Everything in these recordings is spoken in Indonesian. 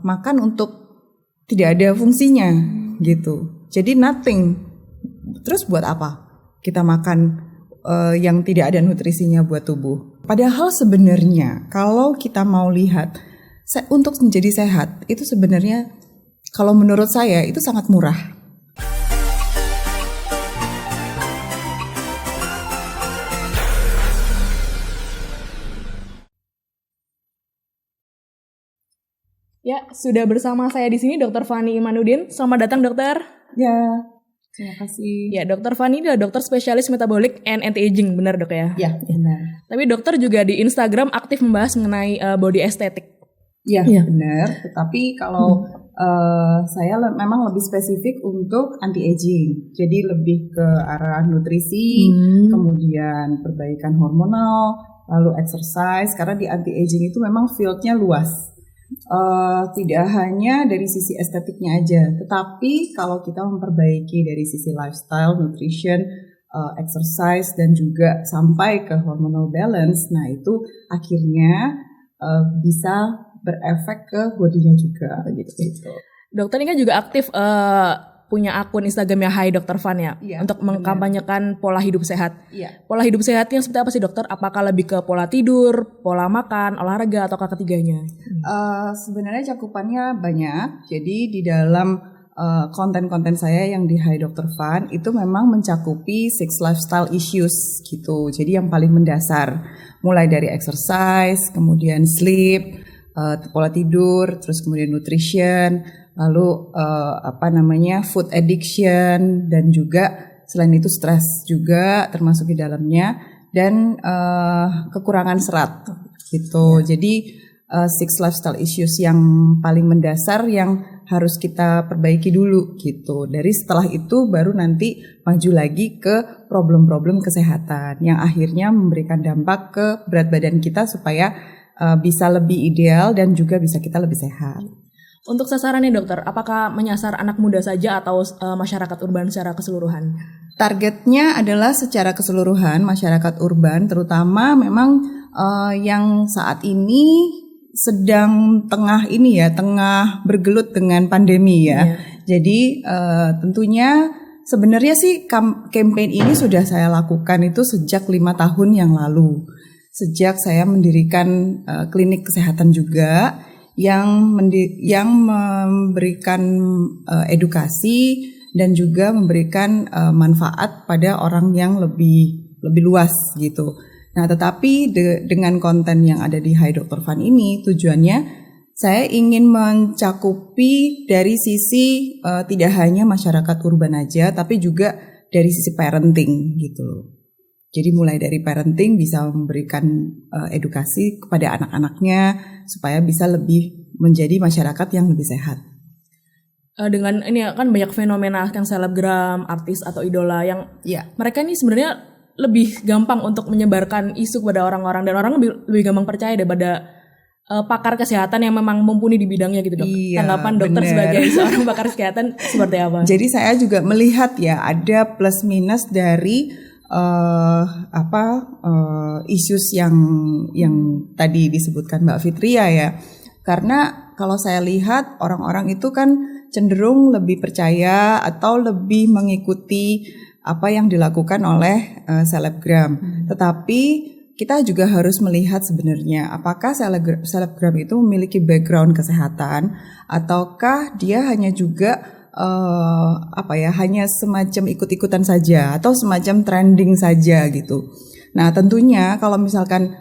makan untuk tidak ada fungsinya gitu. Jadi nothing. Terus buat apa kita makan yang tidak ada nutrisinya buat tubuh? Padahal sebenarnya kalau kita mau lihat untuk menjadi sehat itu sebenarnya kalau menurut saya itu sangat murah. Ya, sudah bersama saya di sini Dr. Fani Imanuddin. Selamat datang, Dokter. Ya, terima kasih. Ya, Dr. Fani adalah dokter spesialis metabolik and anti-aging, benar dok ya? Ya, benar. Tapi dokter juga di Instagram aktif membahas mengenai body estetik. Ya, benar. Tetapi kalau saya memang lebih spesifik untuk anti-aging. Jadi lebih ke arah nutrisi, kemudian perbaikan hormonal, lalu exercise. Karena di anti-aging itu memang fieldnya luas. Tidak hanya dari sisi estetiknya aja, tetapi kalau kita memperbaiki dari sisi lifestyle, nutrition, exercise, dan juga sampai ke hormonal balance, nah itu akhirnya bisa berefek ke bodinya juga gitu. Dokter ini kan juga aktif punya akun Instagramnya Hai Dr. Fan ya, untuk mengkampanyekan pola hidup sehat. Pola hidup sehatnya seperti apa sih dokter? Apakah lebih ke pola tidur, pola makan, olahraga, ataukah ketiganya? Sebenarnya cakupannya banyak. Jadi di dalam konten-konten saya yang di Hai Dr. Fan itu memang mencakupi 6 lifestyle issues gitu. Jadi yang paling mendasar, mulai dari exercise, kemudian sleep, pola tidur, terus kemudian nutrition, lalu food addiction, dan juga selain itu stres juga termasuk di dalamnya, dan kekurangan serat gitu. Jadi 6 lifestyle issues yang paling mendasar yang harus kita perbaiki dulu gitu. Dari setelah itu baru nanti maju lagi ke problem-problem kesehatan yang akhirnya memberikan dampak ke berat badan kita supaya bisa lebih ideal dan juga bisa kita lebih sehat. Untuk sasarannya dokter, apakah menyasar anak muda saja atau masyarakat urban secara keseluruhan? Targetnya adalah secara keseluruhan masyarakat urban, terutama memang yang saat ini sedang tengah bergelut dengan pandemi ya. Jadi tentunya sebenarnya sih campaign ini sudah saya lakukan itu sejak 5 tahun yang lalu. Sejak saya mendirikan klinik kesehatan juga yang memberikan edukasi dan juga memberikan manfaat pada orang yang lebih luas gitu. Nah, tetapi dengan konten yang ada di Hai Dr. Fan ini tujuannya saya ingin mencakupi dari sisi tidak hanya masyarakat urban aja, tapi juga dari sisi parenting gitu. Jadi mulai dari parenting bisa memberikan edukasi kepada anak-anaknya supaya bisa lebih menjadi masyarakat yang lebih sehat. Dengan ini kan banyak fenomena yang selebgram, artis atau idola yang mereka ini sebenarnya lebih gampang untuk menyebarkan isu kepada orang-orang, dan orang lebih gampang percaya daripada pakar kesehatan yang memang mumpuni di bidangnya gitu dok. Tanggapan dokter sebagai seorang pakar kesehatan seperti apa? Jadi saya juga melihat ya ada plus minus dari issues yang tadi disebutkan Mbak Fitria ya. Karena kalau saya lihat orang-orang itu kan cenderung lebih percaya atau lebih mengikuti apa yang dilakukan oleh selebgram. Tetapi kita juga harus melihat sebenarnya apakah selebgram itu memiliki background kesehatan ataukah dia hanya juga hanya semacam ikut-ikutan saja atau semacam trending saja gitu. Nah, tentunya kalau misalkan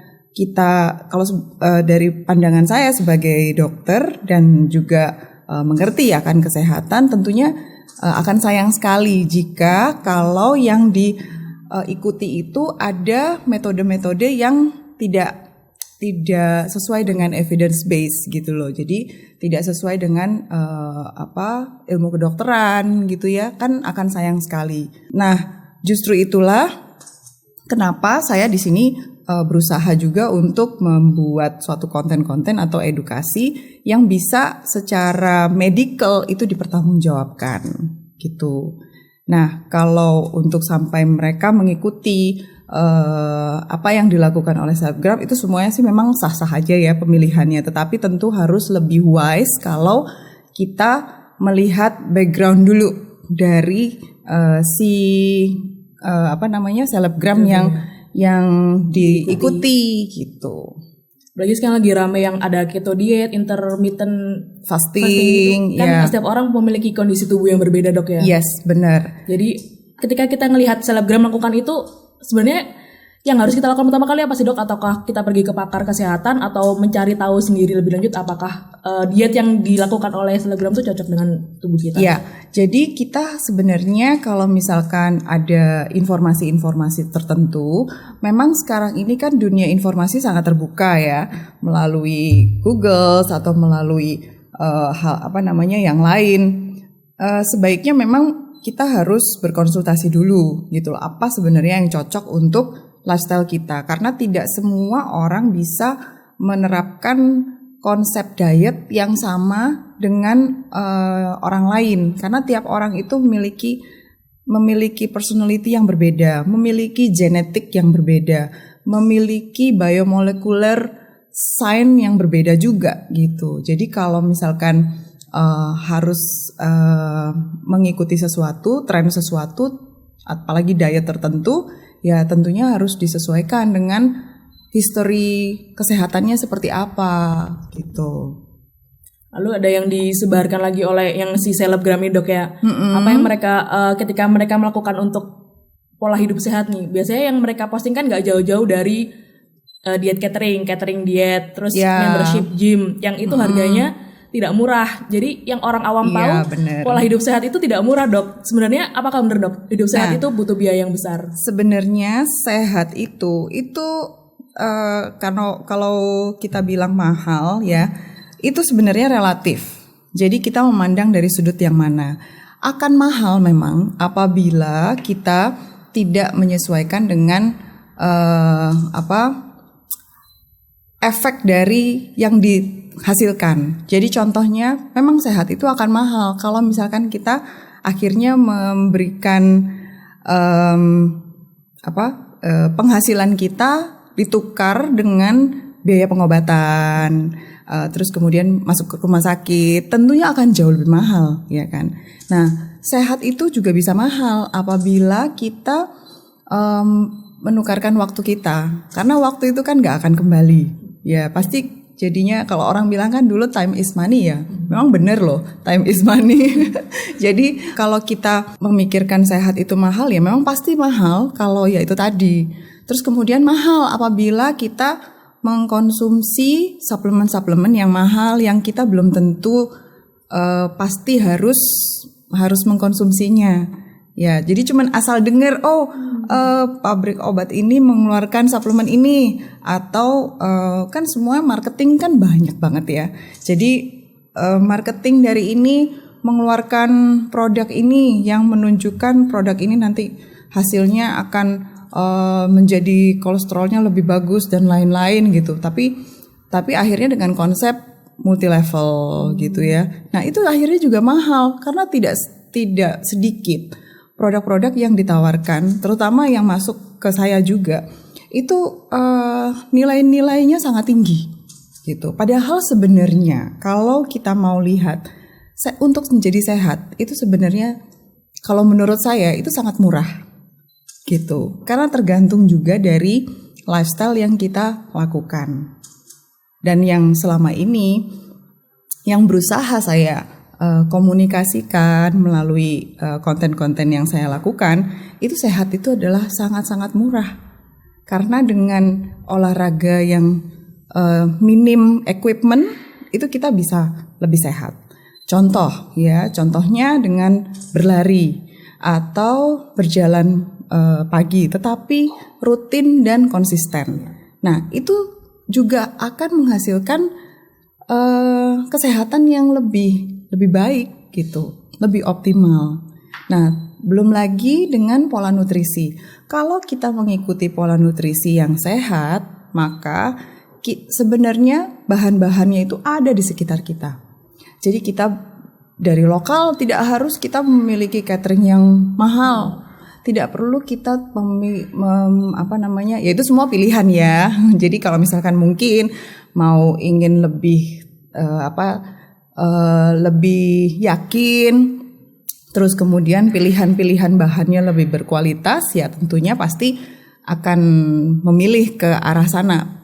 dari pandangan saya sebagai dokter dan juga mengerti akan kesehatan, tentunya akan sayang sekali jika kalau yang diikuti itu ada metode-metode yang tidak sesuai dengan evidence base gitu loh. Jadi tidak sesuai dengan ilmu kedokteran gitu ya, kan akan sayang sekali. Nah, justru itulah kenapa saya di sini berusaha juga untuk membuat suatu konten-konten atau edukasi yang bisa secara medical itu dipertanggungjawabkan gitu. Nah, kalau untuk sampai mereka mengikuti apa yang dilakukan oleh selebgram itu semuanya sih memang sah-sah aja ya pemilihannya, tetapi tentu harus lebih wise kalau kita melihat background dulu dari selebgram yang diikuti gitu. Apalagi sekarang lagi rame yang ada keto diet, intermittent fasting gitu. Kan setiap orang memiliki kondisi tubuh yang berbeda, Dok ya. Yes, benar. Jadi ketika kita ngelihat selebgram melakukan itu, sebenarnya yang harus kita lakukan pertama kali apa sih, Dok? Ataukah kita pergi ke pakar kesehatan atau mencari tahu sendiri lebih lanjut apakah diet yang dilakukan oleh selebgram itu cocok dengan tubuh kita? Ya, jadi kita sebenarnya kalau misalkan ada informasi-informasi tertentu, memang sekarang ini kan dunia informasi sangat terbuka ya, melalui Google atau melalui yang lain. Sebaiknya memang kita harus berkonsultasi dulu gitu loh, apa sebenarnya yang cocok untuk lifestyle kita, karena tidak semua orang bisa menerapkan konsep diet yang sama dengan orang lain, karena tiap orang itu memiliki personality yang berbeda, memiliki genetik yang berbeda, memiliki biomolekuler sign yang berbeda juga gitu. Jadi kalau misalkan harus mengikuti sesuatu, tren sesuatu, apalagi diet tertentu, ya tentunya harus disesuaikan dengan history kesehatannya seperti apa gitu. Lalu ada yang disebarkan lagi oleh yang si selebgram ini, Dok ya. Apa yang mereka ketika mereka melakukan untuk pola hidup sehat nih, biasanya yang mereka posting kan gak jauh-jauh dari diet catering diet, terus membership gym yang itu harganya tidak murah. Jadi yang orang awam tahu pola hidup sehat itu tidak murah, Dok. Sebenarnya apakah benar, Dok? Hidup sehat itu butuh biaya yang besar. Sebenarnya sehat itu karena kalau kita bilang mahal ya, itu sebenarnya relatif. Jadi kita memandang dari sudut yang mana. Akan mahal memang apabila kita tidak menyesuaikan dengan efek dari yang dihasilkan. Jadi contohnya memang sehat itu akan mahal kalau misalkan kita akhirnya memberikan penghasilan kita ditukar dengan biaya pengobatan, terus kemudian masuk ke rumah sakit, tentunya akan jauh lebih mahal, ya kan? Nah, sehat itu juga bisa mahal apabila kita menukarkan waktu kita, karena waktu itu kan nggak akan kembali. Ya pasti jadinya kalau orang bilang kan dulu time is money ya, memang bener loh, time is money. Jadi kalau kita memikirkan sehat itu mahal ya memang pasti mahal kalau ya itu tadi. Terus kemudian mahal apabila kita mengkonsumsi suplemen-suplemen yang mahal yang kita belum tentu pasti harus mengkonsumsinya. Ya, jadi cuman asal dengar pabrik obat ini mengeluarkan suplemen ini atau kan semua marketing kan banyak banget ya. Jadi marketing dari ini mengeluarkan produk ini yang menunjukkan produk ini nanti hasilnya akan menjadi kolesterolnya lebih bagus dan lain-lain gitu. Tapi akhirnya dengan konsep multi level gitu ya. Nah, itu akhirnya juga mahal karena tidak sedikit produk-produk yang ditawarkan, terutama yang masuk ke saya juga, itu nilai-nilainya sangat tinggi gitu. Padahal sebenarnya kalau kita mau lihat untuk menjadi sehat itu sebenarnya kalau menurut saya itu sangat murah gitu. Karena tergantung juga dari lifestyle yang kita lakukan. Dan yang selama ini yang berusaha saya komunikasikan melalui konten-konten yang saya lakukan, itu sehat itu adalah sangat-sangat murah. Karena dengan olahraga yang minim equipment itu kita bisa lebih sehat. Contohnya dengan berlari atau berjalan pagi, tetapi rutin dan konsisten. Nah, itu juga akan menghasilkan kesehatan yang lebih baik gitu, lebih optimal. Nah, belum lagi dengan pola nutrisi. Kalau kita mengikuti pola nutrisi yang sehat, maka sebenarnya bahan-bahannya itu ada di sekitar kita. Jadi kita dari lokal, tidak harus kita memiliki catering yang mahal. Tidak perlu kita ya itu semua pilihan ya. Jadi kalau misalkan mungkin mau ingin lebih lebih yakin, terus kemudian pilihan-pilihan bahannya lebih berkualitas, ya tentunya pasti akan memilih ke arah sana.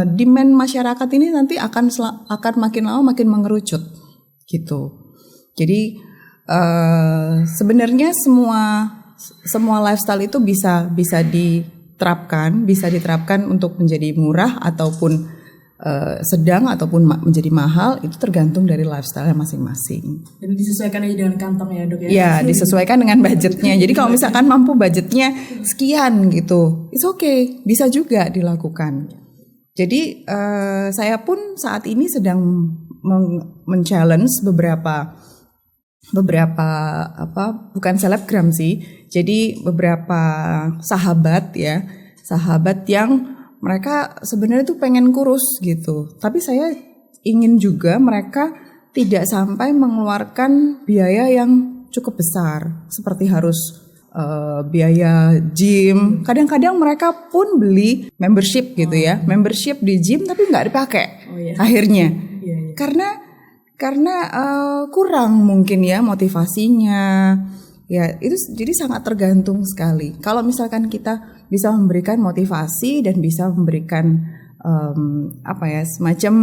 Demand masyarakat ini nanti akan makin lama makin mengerucut gitu. Jadi sebenarnya semua lifestyle itu bisa diterapkan untuk menjadi murah ataupun sedang ataupun menjadi mahal, itu tergantung dari lifestyle masing-masing. Dan disesuaikan aja dengan kantong ya dok ya? Ya, disesuaikan dengan budgetnya. Jadi kalau misalkan mampu budgetnya sekian gitu, it's okay, bisa juga dilakukan. Jadi saya pun saat ini sedang men-challenge beberapa bukan selebgram sih, jadi beberapa sahabat yang mereka sebenarnya tuh pengen kurus gitu, tapi saya ingin juga mereka tidak sampai mengeluarkan biaya yang cukup besar, seperti harus biaya gym. Kadang-kadang mereka pun beli membership gitu ya, membership di gym tapi nggak dipakai akhirnya, karena kurang mungkin ya motivasinya. Ya itu jadi sangat tergantung sekali. Kalau misalkan kita bisa memberikan motivasi dan bisa memberikan semacam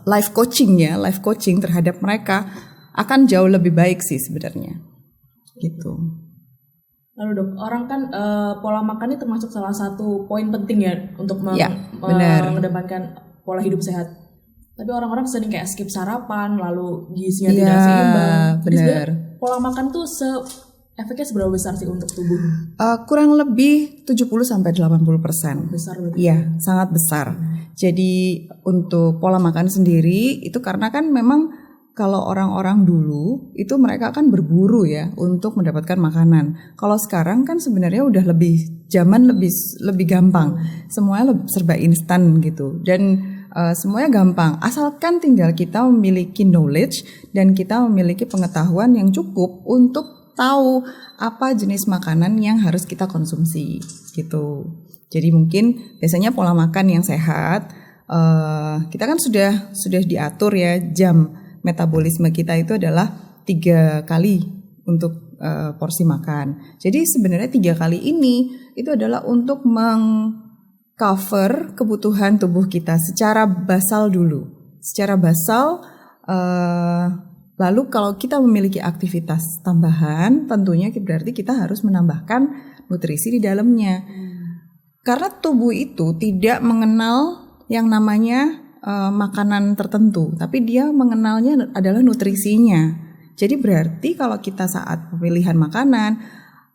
life coaching terhadap mereka, akan jauh lebih baik sih sebenarnya. Gitu. Lalu dok, orang kan pola makan ini termasuk salah satu poin penting ya untuk mengedepankan pola hidup sehat. Tapi orang-orang sering kayak skip sarapan, lalu gizinya tidak seimbang. Benar. Pola makan tuh efeknya seberapa besar sih untuk tubuh? Kurang lebih 70-80%. Besar berarti? Iya, sangat besar. Jadi untuk pola makan sendiri itu karena kan memang kalau orang-orang dulu itu mereka kan berburu ya untuk mendapatkan makanan. Kalau sekarang kan sebenarnya udah zaman lebih gampang. Semuanya serba instan gitu. Dan semuanya gampang, asalkan tinggal kita memiliki knowledge dan kita memiliki pengetahuan yang cukup untuk tahu apa jenis makanan yang harus kita konsumsi gitu. Jadi mungkin biasanya pola makan yang sehat, kita kan sudah diatur ya, jam metabolisme kita itu adalah 3 kali untuk porsi makan. Jadi sebenarnya 3 kali ini itu adalah untuk cover kebutuhan tubuh kita secara basal dulu. Secara basal, lalu kalau kita memiliki aktivitas tambahan, tentunya berarti kita harus menambahkan nutrisi di dalamnya. Karena tubuh itu tidak mengenal yang namanya makanan tertentu, tapi dia mengenalnya adalah nutrisinya. Jadi berarti kalau kita saat pemilihan makanan,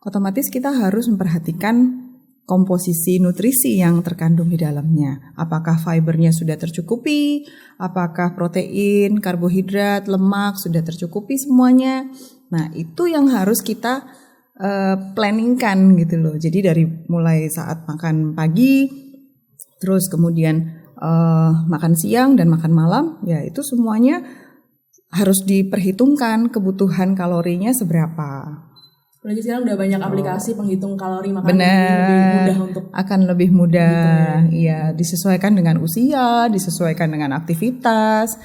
otomatis kita harus memperhatikan komposisi nutrisi yang terkandung di dalamnya. Apakah fibernya sudah tercukupi? Apakah protein, karbohidrat, lemak sudah tercukupi semuanya? Nah, itu yang harus kita planningkan gitu loh. Jadi dari mulai saat makan pagi, terus kemudian makan siang dan makan malam, ya itu semuanya harus diperhitungkan kebutuhan kalorinya seberapa. Apalagi sekarang udah banyak aplikasi penghitung kalori makanan. Benar, lebih mudah, gitu, ya disesuaikan dengan usia, disesuaikan dengan aktivitas,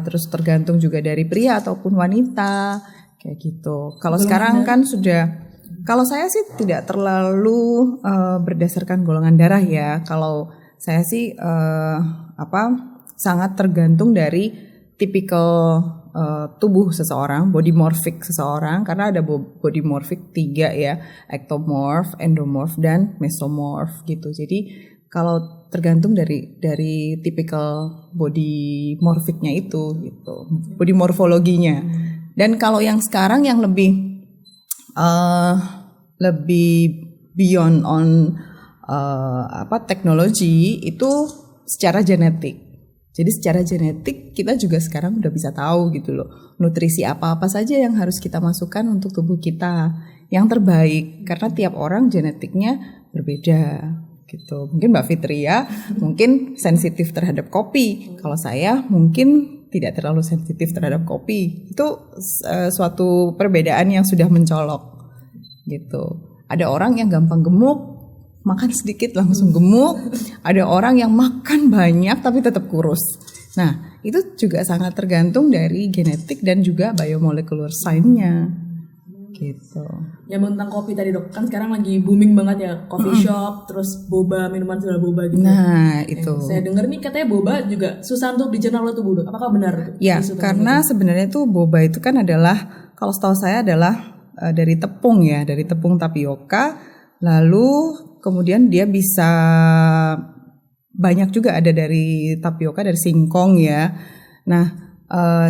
terus tergantung juga dari pria ataupun wanita, kayak gitu. Kalau sekarang kan kalau saya sih tidak terlalu berdasarkan golongan darah ya. Kalau saya sih sangat tergantung dari tipikal tubuh seseorang, body morphic seseorang, karena ada body morphic 3 ya, ectomorph, endomorph dan mesomorph gitu. Jadi kalau tergantung dari tipikal body morphicnya itu gitu, body morfologinya. Dan kalau yang sekarang yang lebih beyond on teknologi itu secara genetik. Jadi secara genetik kita juga sekarang udah bisa tahu gitu loh, nutrisi apa-apa saja yang harus kita masukkan untuk tubuh kita yang terbaik, karena tiap orang genetiknya berbeda gitu. Mungkin Mbak Fitria mungkin sensitif terhadap kopi, kalau saya mungkin tidak terlalu sensitif terhadap kopi. Itu suatu perbedaan yang sudah mencolok gitu. Ada orang yang gampang gemuk, makan sedikit langsung gemuk. Ada orang yang makan banyak tapi tetap kurus. Nah, itu juga sangat tergantung dari genetik dan juga biomolecular sign-nya. Gitu. Ya tentang kopi tadi dok, kan sekarang lagi booming banget ya coffee shop, terus boba, minuman sudah boba gitu. Nah itu. Saya dengar nih katanya boba juga susah untuk dicerna oleh tubuh dok. Apakah benar? Ya, karena sebenarnya tuh boba itu kan adalah, kalau setahu saya adalah dari tepung ya, dari tepung tapioka. Lalu kemudian dia bisa banyak juga ada dari tapioka, dari singkong ya. Nah,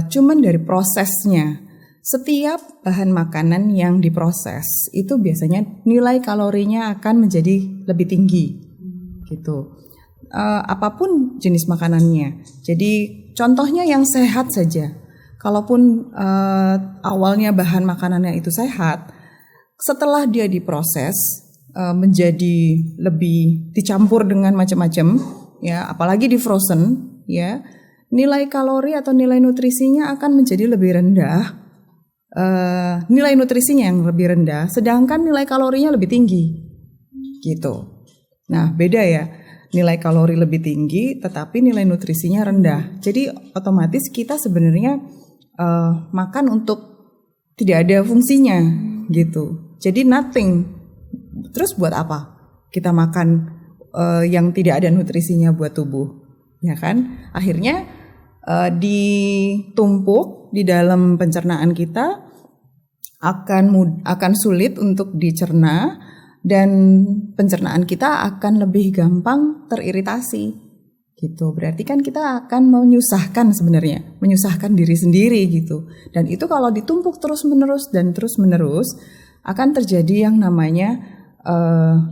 cuman dari prosesnya. Setiap bahan makanan yang diproses itu biasanya nilai kalorinya akan menjadi lebih tinggi, gitu. Apapun jenis makanannya. Jadi contohnya yang sehat saja. Kalaupun awalnya bahan makanannya itu sehat, setelah dia diproses menjadi lebih dicampur dengan macam-macam, ya, apalagi di frozen, ya, nilai kalori atau nilai nutrisinya akan menjadi lebih rendah. Nilai nutrisinya yang lebih rendah, sedangkan nilai kalorinya lebih tinggi, gitu. Nah, beda ya, nilai kalori lebih tinggi, tetapi nilai nutrisinya rendah. Jadi otomatis kita sebenarnya makan untuk tidak ada fungsinya, gitu. Jadi nothing. Terus buat apa? Kita makan yang tidak ada nutrisinya buat tubuh, ya kan? Akhirnya ditumpuk di dalam pencernaan kita, akan sulit untuk dicerna, dan pencernaan kita akan lebih gampang teriritasi, gitu. Berarti kan kita akan menyusahkan sebenarnya, menyusahkan diri sendiri gitu. Dan itu kalau ditumpuk terus-menerus akan terjadi yang namanya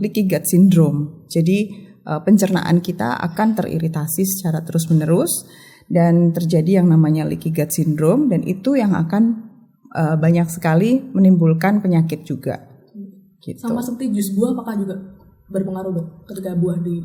leaky gut syndrome. Jadi pencernaan kita akan teriritasi secara terus-menerus dan terjadi yang namanya leaky gut syndrome, dan itu yang akan banyak sekali menimbulkan penyakit juga. Gitu. Sama seperti jus buah, apakah juga berpengaruh dok ketika buah di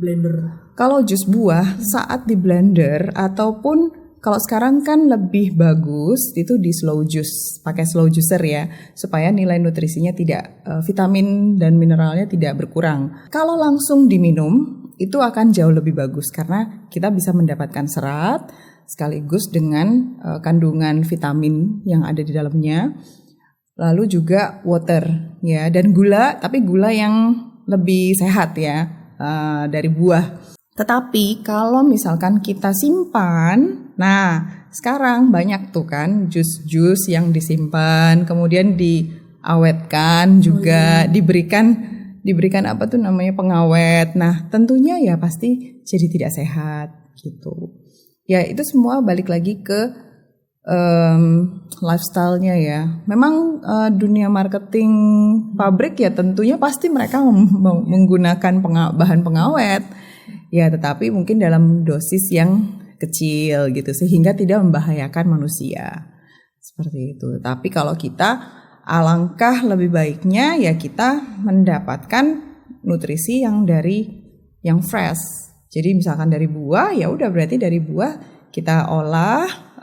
blender? Kalau jus buah saat di blender, ataupun kalau sekarang kan lebih bagus itu di slow juice, pakai slow juicer ya, supaya nilai nutrisinya tidak, vitamin dan mineralnya tidak berkurang. Kalau langsung diminum itu akan jauh lebih bagus karena kita bisa mendapatkan serat sekaligus dengan kandungan vitamin yang ada di dalamnya. Lalu juga water ya, dan gula, tapi gula yang lebih sehat ya, dari buah. Tetapi kalau misalkan kita simpan, nah sekarang banyak tuh kan jus-jus yang disimpan kemudian diawetkan juga, diberikan apa tuh namanya pengawet. Nah tentunya ya pasti jadi tidak sehat gitu. Ya itu semua balik lagi ke lifestyle-nya ya. Memang dunia marketing pabrik ya tentunya pasti mereka menggunakan bahan pengawet. Ya tetapi mungkin dalam dosis yang kecil gitu sehingga tidak membahayakan manusia. Seperti itu. Tapi kalau kita, alangkah lebih baiknya ya kita mendapatkan nutrisi yang fresh. Jadi misalkan dari buah, ya udah berarti dari buah kita olah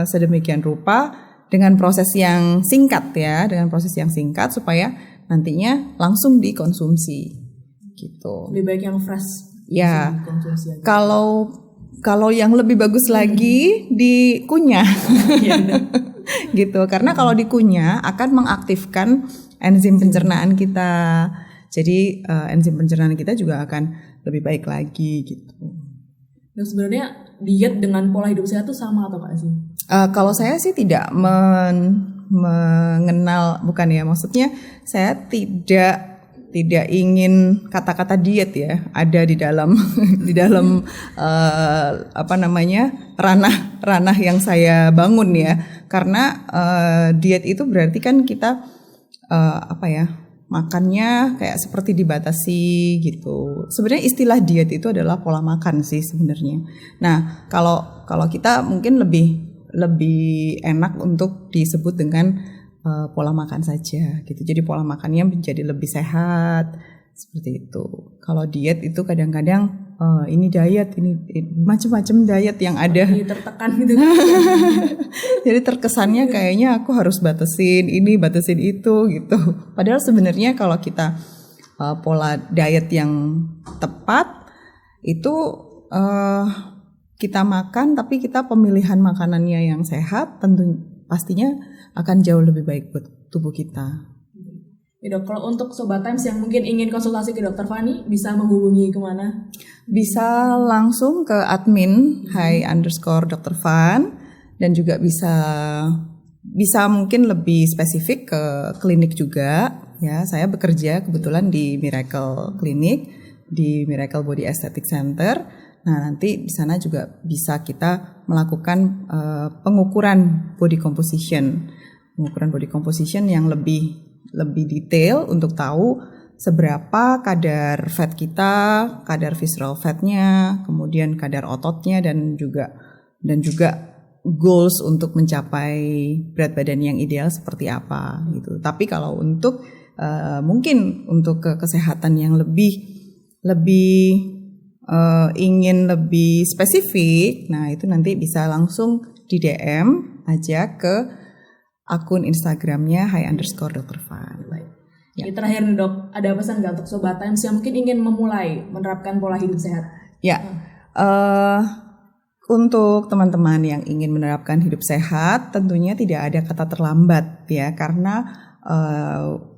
sedemikian rupa dengan proses yang singkat ya, supaya nantinya langsung dikonsumsi gitu. Lebih baik yang fresh. Ya, kalau yang lebih bagus lagi dikunyah, gitu. Karena kalau dikunyah akan mengaktifkan enzim pencernaan kita. Jadi enzim pencernaan kita juga akan lebih baik lagi gitu. Dan sebenarnya diet dengan pola hidup sehat itu sama atau enggak sih? Kalau saya sih tidak mengenal, bukan ya, maksudnya saya tidak ingin kata-kata diet ya ada di dalam ranah yang saya bangun ya, karena diet itu berarti kan kita makannya kayak seperti dibatasi gitu. Sebenarnya istilah diet itu adalah pola makan sih sebenarnya. Nah, kalau kita mungkin lebih enak untuk disebut dengan pola makan saja gitu. Jadi pola makannya menjadi lebih sehat seperti itu. Kalau diet itu kadang-kadang ini diet, ini macam-macam diet yang ada. Tertekan gitu. Jadi terkesannya kayaknya aku harus batasin ini, batasin itu gitu. Padahal sebenarnya kalau kita pola diet yang tepat itu kita makan, tapi kita pemilihan makanannya yang sehat, tentu pastinya akan jauh lebih baik buat tubuh kita. Ya dok, kalau untuk Sobat Times yang mungkin ingin konsultasi ke Dokter Fani, bisa menghubungi kemana? Bisa langsung ke admin @Dr. Fan, dan juga bisa mungkin lebih spesifik ke klinik juga. Ya, saya bekerja kebetulan di Miracle Clinic, di Miracle Body Aesthetic Center. Nah, nanti di sana juga bisa kita melakukan pengukuran body composition yang lebih detail untuk tahu seberapa kadar fat kita, kadar visceral fatnya, kemudian kadar ototnya, dan juga goals untuk mencapai berat badan yang ideal seperti apa gitu. Tapi kalau untuk mungkin untuk kesehatan yang lebih ingin lebih spesifik, nah itu nanti bisa langsung di DM aja ke akun Instagramnya @Dr. Fan. Ya. Terakhir nih dok, ada pesan nggak untuk Sobat Times yang mungkin ingin memulai menerapkan pola hidup sehat? Ya, untuk teman-teman yang ingin menerapkan hidup sehat, tentunya tidak ada kata terlambat ya, karena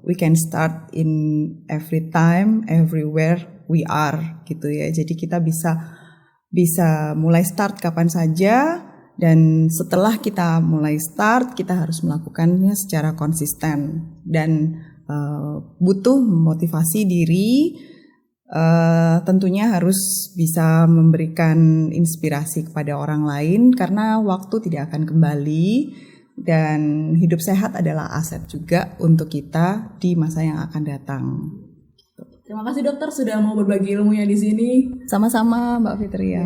we can start in every time, everywhere we are gitu ya. Jadi kita bisa mulai start kapan saja, dan setelah kita mulai start kita harus melakukannya secara konsisten dan butuh motivasi diri. Tentunya harus bisa memberikan inspirasi kepada orang lain karena waktu tidak akan kembali, dan hidup sehat adalah aset juga untuk kita di masa yang akan datang. Terima kasih dokter sudah mau berbagi ilmunya di sini. Sama-sama Mbak Fitria.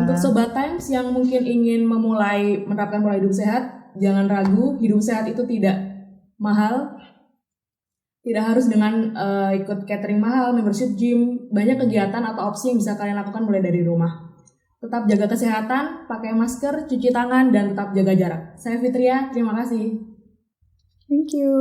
Untuk Sobat Times yang mungkin ingin memulai menerapkan pola hidup sehat, jangan ragu, hidup sehat itu tidak mahal. Tidak harus dengan ikut catering mahal, membership gym, banyak kegiatan atau opsi yang bisa kalian lakukan mulai dari rumah. Tetap jaga kesehatan, pakai masker, cuci tangan, dan tetap jaga jarak. Saya Fitria, terima kasih. Thank you.